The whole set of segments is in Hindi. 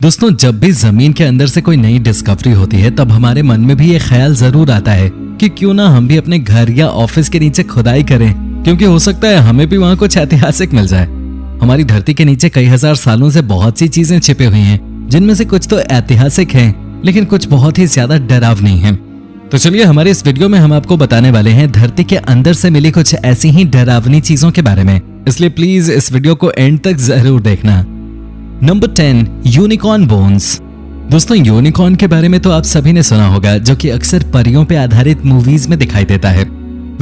दोस्तों, जब भी जमीन के अंदर से कोई नई डिस्कवरी होती है तब हमारे मन में भी ये ख्याल जरूर आता है कि क्यों ना हम भी अपने घर या ऑफिस के नीचे खुदाई करें, क्योंकि हो सकता है हमें भी वहां कुछ ऐतिहासिक मिल जाए। हमारी धरती के नीचे कई हजार सालों से बहुत सी चीजें छिपी हुई हैं, जिनमें से कुछ तो ऐतिहासिक हैं, लेकिन कुछ बहुत ही ज्यादा डरावनी हैं। तो चलिए हमारे इस वीडियो में हम आपको बताने वाले हैं धरती के अंदर से मिली कुछ ऐसी ही डरावनी चीजों के बारे में, इसलिए प्लीज इस वीडियो को एंड तक जरूर देखना। Number 10, unicorn bones. दोस्तों, यूनिकॉर्न के बारे में तो आप सभी ने सुना होगा, जो कि अक्सर परियों पे आधारित मूवीज में दिखाई देता है।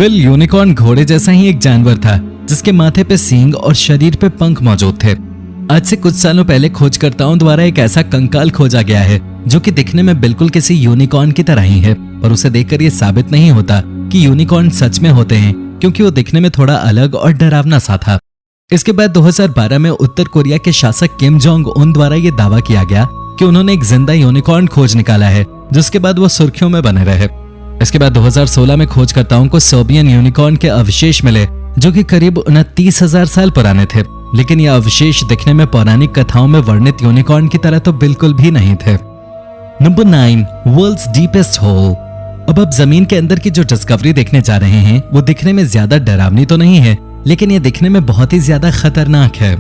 यूनिकॉर्न घोड़े जैसा ही एक जानवर था, जिसके माथे पे सींग और शरीर पे पंख मौजूद थे। आज से कुछ सालों पहले खोजकर्ताओं द्वारा एक ऐसा कंकाल खोजा गया है जो कि दिखने में बिल्कुल किसी यूनिकॉर्न की तरह ही है, और उसे देखकर ये साबित नहीं होता कि यूनिकॉर्न सच में होते हैं, क्योंकि वो दिखने में थोड़ा अलग और डरावना सा था। इसके बाद 2012 में उत्तर कोरिया के शासक किम जोंग उन द्वारा ये दावा किया गया कि उन्होंने एक जिंदा यूनिकॉर्न खोज निकाला है, जिसके बाद वो सुर्खियों में बने रहे। इसके बाद 2016 में खोजकर्ताओं को सर्बियन यूनिकॉर्न के अवशेष मिले, जो कि करीब 29,000 साल पुराने थे, लेकिन ये अवशेष दिखने में पौराणिक कथाओं में वर्णित यूनिकॉर्न की तरह तो बिल्कुल भी नहीं थे। Number 9, world's deepest hole. अब आप जमीन के अंदर की जो डिस्कवरी देखने जा रहे हैं वो दिखने में ज्यादा डरावनी तो नहीं है, लेकिन ये दिखने में बहुत ही ज्यादा खतरनाक है।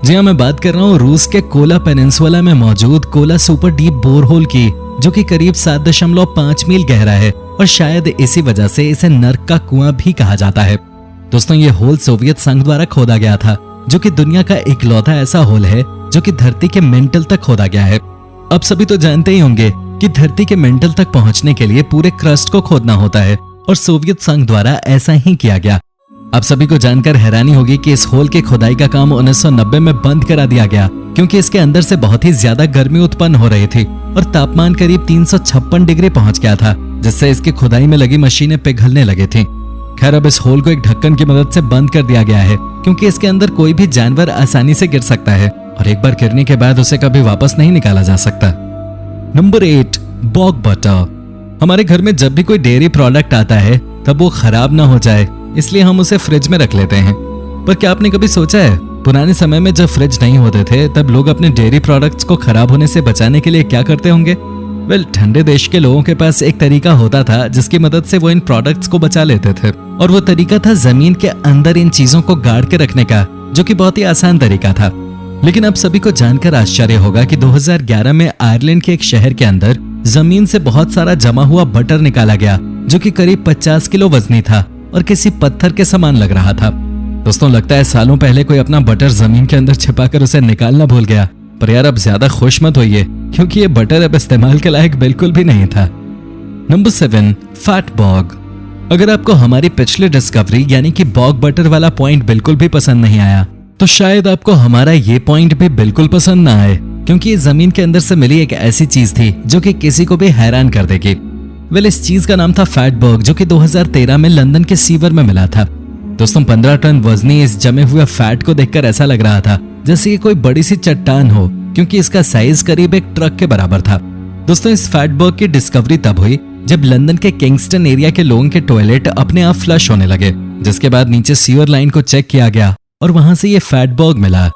जी हाँ, मैं बात कर रहा हूँ रूस के कोला पेनिनसुला में मौजूद कोला सुपर डीप बोरहोल की, जो कि करीब 7.5 मील गहरा है, और शायद इसी वजह से इसे नर्क का कुआं भी कहा जाता है। दोस्तों, ये होल सोवियत संघ द्वारा खोदा गया था, जो कि दुनिया का इकलौता ऐसा होल है जो कि धरती के मेंटल तक खोदा गया है। अब सभी तो जानते ही होंगे कि धरती के मेंटल तक पहुंचने के लिए पूरे क्रस्ट को खोदना होता है, और सोवियत संघ द्वारा ऐसा ही किया गया। आप सभी को जानकर हैरानी होगी कि इस होल के खुदाई का काम 1990 में बंद करा दिया गया, क्योंकि इसके अंदर से बहुत ही ज्यादा गर्मी उत्पन्न हो रही थी और तापमान करीब 356 डिग्री पहुंच गया था, जिससे इसकी खुदाई में लगी मशीनें पिघलने लगी थी। खैर, अब इस होल को एक ढक्कन की मदद से बंद कर दिया गया है, क्योंकि इसके अंदर कोई भी जानवर आसानी से गिर सकता है, और एक बार गिरने के बाद उसे कभी वापस नहीं निकाला जा सकता। Number 8, bog butter. हमारे घर में जब भी कोई डेयरी प्रोडक्ट आता है तब वो खराब ना हो जाए, इसलिए हम उसे फ्रिज में रख लेते हैं। पर क्या आपने कभी सोचा है, पुराने समय में जब फ्रिज नहीं होते थे तब लोग अपने डेयरी प्रोडक्ट्स को खराब होने से बचाने के लिए क्या करते होंगे? ठंडे देश के लोगों के पास एक तरीका होता था जिसकी मदद से वो इन प्रोडक्ट्स को बचा लेते थे, और वो तरीका था जमीन के अंदर इन चीजों को गाड़ के रखने का, जो कि बहुत ही आसान तरीका था। लेकिन अब सभी को जानकर आश्चर्य होगा कि 2011 में आयरलैंड के एक शहर के अंदर जमीन से बहुत सारा जमा हुआ बटर निकाला गया, जो कि करीब 50 किलो वजनी था और किसी पत्थर के समान लग रहा था। दोस्तों, लगता है सालों पहले कोई अपना बटर जमीन के अंदर छिपाकर उसे निकालना भूल गया। पर यार, अब ज्यादा खुश मत होइए, क्योंकि ये बटर अब इस्तेमाल के लायक बिल्कुल भी नहीं था। Number 7, fatberg. अगर आपको हमारी पिछली डिस्कवरी यानी कि बॉग बटर वाला पॉइंट बिल्कुल भी पसंद नहीं आया, तो शायद आपको हमारा ये पॉइंट भी बिल्कुल पसंद ना आए, क्योंकि ये जमीन के अंदर से मिली एक ऐसी चीज थी जो कि किसी को भी हैरान कर देगी। इस चीज का नाम था फैट बॉग, जो कि 2013 में लंदन के सीवर में मिला था। दोस्तों, 15 टन वजनी इस जमे हुए फैट को देखकर ऐसा लग रहा था जैसे ये कोई बड़ी सी चट्टान हो, क्योंकि इसका साइज करीब एक ट्रक के बराबर था। दोस्तों, इस फैट बॉग की डिस्कवरी तब हुई जब लंदन के किंगस्टन एरिया के लोगों के टॉयलेट अपने आप फ्लश होने लगे, जिसके बाद नीचे सीवर लाइन को चेक किया गया और वहां से ये फैट बॉग मिला।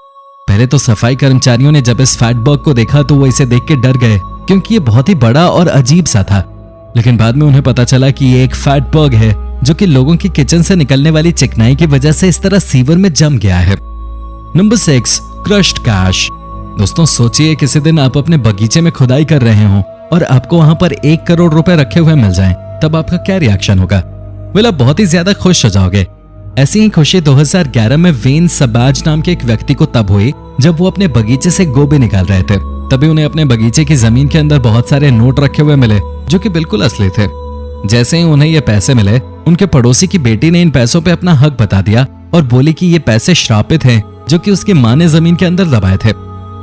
पहले तो सफाई कर्मचारियों ने जब इस फैट बॉग को देखा तो वो इसे देख के डर गए, क्योंकि ये बहुत ही बड़ा और अजीब सा था। लेकिन बाद में उन्हें पता चला कि ये एक फैट बॉग है, जो कि लोगों की किचन से निकलने वाली चिकनाई की वजह से इस तरह सीवर में जम गया है। Number 6, crushed cash. दोस्तों, सोचिए किसी दिन आप अपने बगीचे में खुदाई कर रहे हो और आपको वहां पर 1 करोड़ रुपए रखे हुए मिल जाएं, तब आपका क्या रिएक्शन होगा? आप बहुत ही ज्यादा खुश हो जाओगे। ऐसी ही खुशी 2011 में वेन सबाज नाम के एक व्यक्ति को तब हुई जब वो अपने बगीचे से गोभी निकाल रहे थे। तभी उन्हें अपने बगीचे की जमीन के अंदर बहुत सारे नोट रखे हुए मिले, जो कि बिल्कुल असली थे। जैसे ही उन्हें ये पैसे मिले, उनके पड़ोसी की बेटी ने इन पैसों पे अपना हक बता दिया और बोली कि ये पैसे श्रापित हैं, जो कि उसकी माँ ने जमीन के अंदर दबाए थे।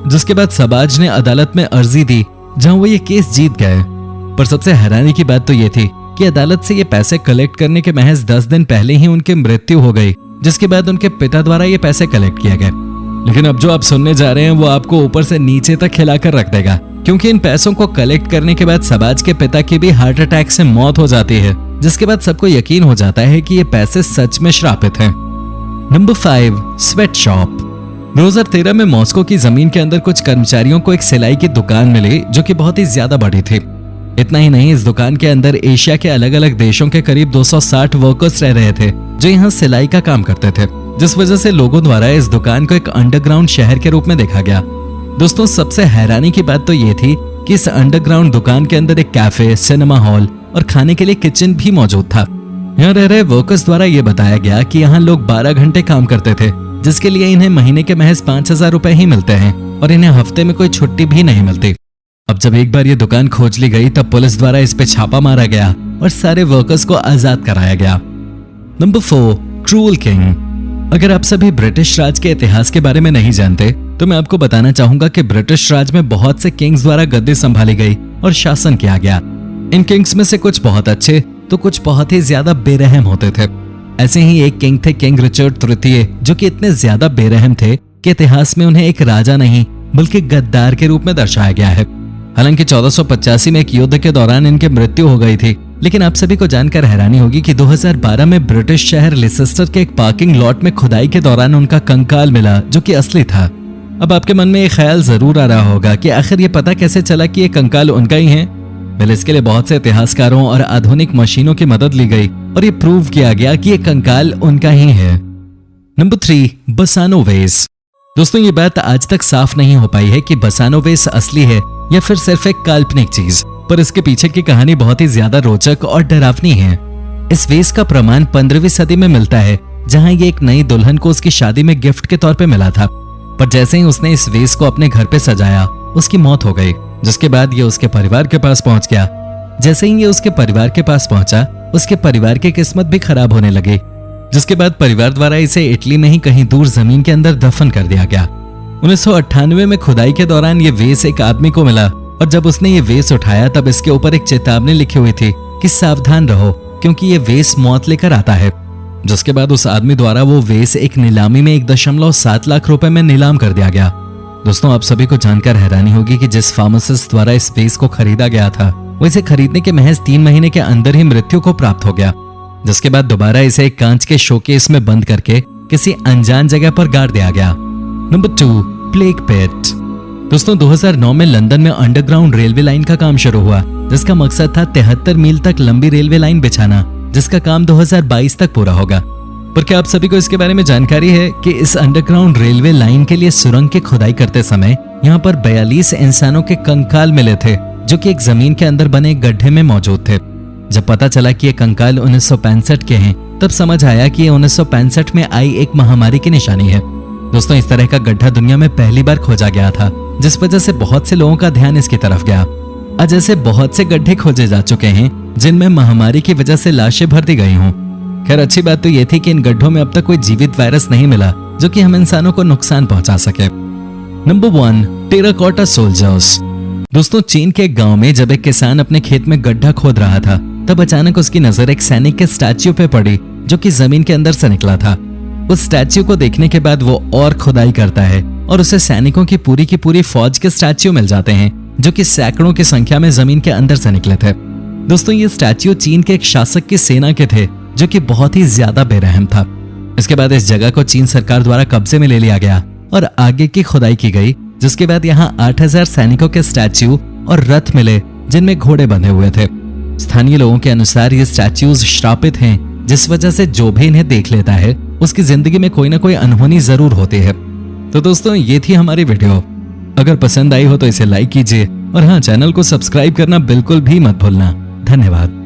जिसके बाद सबाज ने अदालत में अर्जी दी, जहां वो ये केस जीत गए। पर सबसे हैरानी की बात तो ये थी कि अदालत से ये पैसे कलेक्ट करने के महज 10 दिन पहले ही उनकी मृत्यु हो गई, जिसके बाद उनके पिता द्वारा ये पैसे कलेक्ट किए गए। लेकिन अब जो आप सुनने जा रहे हैं वो आपको ऊपर से नीचे तक हिलाकर रख देगा, क्योंकि इन पैसों को कलेक्ट करने के बाद सबाज के पिता की भी हार्ट अटैक से मौत हो जाती है, जिसके बाद सबको यकीन हो जाता है कि ये पैसे सच में श्रापित हैं। Number 5, sweat shop. 2013 में मॉस्को की जमीन के अंदर कुछ कर्मचारियों को एक सिलाई की दुकान मिली जो कि बहुत ही ज्यादा बड़ी थी। इतना ही नहीं, इस दुकान के अंदर एशिया के अलग अलग देशों के करीब 260 वर्कर्स रह रहे थे जो यहाँ सिलाई का काम करते थे, जिस वजह से लोगों द्वारा इस दुकान को एक अंडरग्राउंड शहर के रूप में देखा गया। दोस्तों, सबसे हैरानी की बात तो ये थी कि इस अंडरग्राउंड दुकान के अंदर एक कैफे, सिनेमा हॉल और खाने के लिए किचन भी मौजूद था। यहाँ रह रहे वर्कर्स द्वारा ये बताया गया कि यहाँ लोग 12 घंटे काम करते थे, जिसके लिए इन्हें महीने के महज 5,000 रुपए ही मिलते हैं और इन्हें हफ्ते में कोई छुट्टी भी नहीं मिलती। अब जब एक बार ये दुकान खोज ली गई तब पुलिस द्वारा इस पे छापा मारा गया और सारे वर्कर्स को आजाद कराया गया। Number 4, cruel king. अगर आप सभी ब्रिटिश राज के इतिहास के बारे में नहीं जानते तो मैं आपको बताना चाहूंगा कि ब्रिटिश राज में बहुत से किंग्स द्वारा गद्दी संभाली गई और शासन किया गया। इन किंग्स में से कुछ बहुत अच्छे तो कुछ बहुत ही ज्यादा बेरहम होते थे। ऐसे ही एक किंग थे, किंग रिचर्ड तृतीय, जो कि इतने ज्यादा बेरहम थे कि इतिहास में उन्हें एक राजा नहीं बल्कि गद्दार के रूप में दर्शाया गया है। हालांकि 1485 में एक युद्ध के दौरान इनकी मृत्यु हो गई थी, लेकिन आप सभी को जानकर हैरानी होगी कि 2012 में ब्रिटिश शहर लिसेस्टर के एक पार्किंग लॉट में खुदाई के दौरान उनका कंकाल मिला जो कि असली था। अब आपके मन में एक ख्याल जरूर आ रहा होगा कि आखिर ये पता कैसे चला कि ये कंकाल उनका ही है। वेल, इसके लिए बहुत से इतिहासकारों और आधुनिक मशीनों की मदद ली गई और ये प्रूव किया गया कि ये कंकाल उनका ही है। नंबर 3, बसानो वेस। दोस्तों, ये बात आज तक साफ नहीं हो पाई है कि बसानो वेस असली है या फिर सिर्फ एक काल्पनिक चीज, पर इसके पीछे की कहानी बहुत ही ज्यादा रोचक और डरावनी है। इस वेस का प्रमाण 15वीं सदी में मिलता है, जहां ये एक नई दुल्हन को उसकी शादी में गिफ्ट के तौर पे मिला था, पर जैसे ही उसने इस वेस को अपने घर पे सजाया उसकी मौत हो गई, जिसके बाद ये उसके परिवार के पास पहुंच गया। जैसे ही ये उसके परिवार के पास पहुंचा, उसके परिवार की किस्मत भी खराब होने लगी, जिसके बाद परिवार द्वारा इसे इटली में ही कहीं दूर जमीन के अंदर दफन कर दिया गया। 1998 में खुदाई के दौरान ये वेस एक आदमी को मिला और जब उसने ये वेस उठाया तब इसके ऊपर एक चेतावनी लिखी हुई थी कि सावधान रहो क्योंकि ये वेस मौत लेकर आता है। जिसके बाद उस आदमी द्वारा वो वेस एक नीलामी में 1.7 लाख रुपए में नीलाम कर दिया गया। दोस्तों, आप सभी को जानकर हैरानी होगी कि जिस फार्मासिस्ट द्वारा इस वेस को खरीदा गया था वो इसे खरीदने के महज 3 महीने के अंदर ही मृत्यु को प्राप्त हो गया, जिसके बाद दोबारा इसे एक कांच के शोकेस में बंद करके किसी अनजान जगह पर गाड़ दिया गया। नंबर 2, प्लेग पिट। दोस्तों, 2009 में लंदन में अंडरग्राउंड रेलवे लाइन का काम शुरू हुआ, जिसका मकसद था 73 मील तक लंबी रेलवे लाइन बिछाना, जिसका काम 2022 तक पूरा होगा। पर क्या आप सभी को इसके बारे में जानकारी है कि इस अंडरग्राउंड रेलवे लाइन के लिए सुरंग की खुदाई करते समय यहाँ पर 42 इंसानों के कंकाल मिले थे, जो कि एक जमीन के अंदर बने गड्ढे में मौजूद थे। जब पता चला कि ये कंकाल 1965 के हैं, तब समझ आया कि ये 1965 में आई एक महामारी की निशानी है। दोस्तों, इस तरह का गड्ढा दुनिया में पहली बार खोजा गया था, जिस वजह से बहुत से लोगों का ध्यान इसकी तरफ गया। आज ऐसे बहुत से गड्ढे खोजे जा चुके हैं जिनमें महामारी की वजह से लाशें भर दी गई हों। खैर, अच्छी बात तो ये थी कि इन गड्ढों में अब तक कोई जीवित वायरस नहीं मिला जो कि हम इंसानों को नुकसान पहुंचा सके। Number 1, terracotta soldiers. दोस्तों, चीन के एक गांव में जब एक किसान अपने खेत में गड्ढा खोद रहा था, तब अचानक उसकी नजर एक सैनिक के स्टैच्यू पे पड़ी जो कि जमीन के अंदर से निकला था। उस स्टैच्यू को देखने के बाद वो और खुदाई करता है और उसे सैनिकों की पूरी फौज के स्टैच्यू मिल जाते हैं जो कि सैकड़ों की संख्या में जमीन के अंदर से निकले थे। दोस्तों, ये स्टैच्यू चीन के एक शासक की सेना के थे जो कि बहुत ही ज्यादा बेरहम था। इसके बाद इस जगह को चीन सरकार द्वारा कब्जे में ले लिया गया और आगे की खुदाई की गई, जिसके बाद यहाँ 8000 सैनिकों के स्टैच्यू और रथ मिले जिनमें घोड़े बंधे हुए थे। स्थानीय लोगों के अनुसार ये स्टैच्यूज श्रापित हैं, जिस वजह से जो भी इन्हें देख लेता है उसकी जिंदगी में कोई ना कोई अनहोनी जरूर होती है। तो दोस्तों, ये थी हमारी वीडियो। अगर पसंद आई हो तो इसे लाइक कीजिए और हाँ, चैनल को सब्सक्राइब करना बिल्कुल भी मत भूलना। धन्यवाद।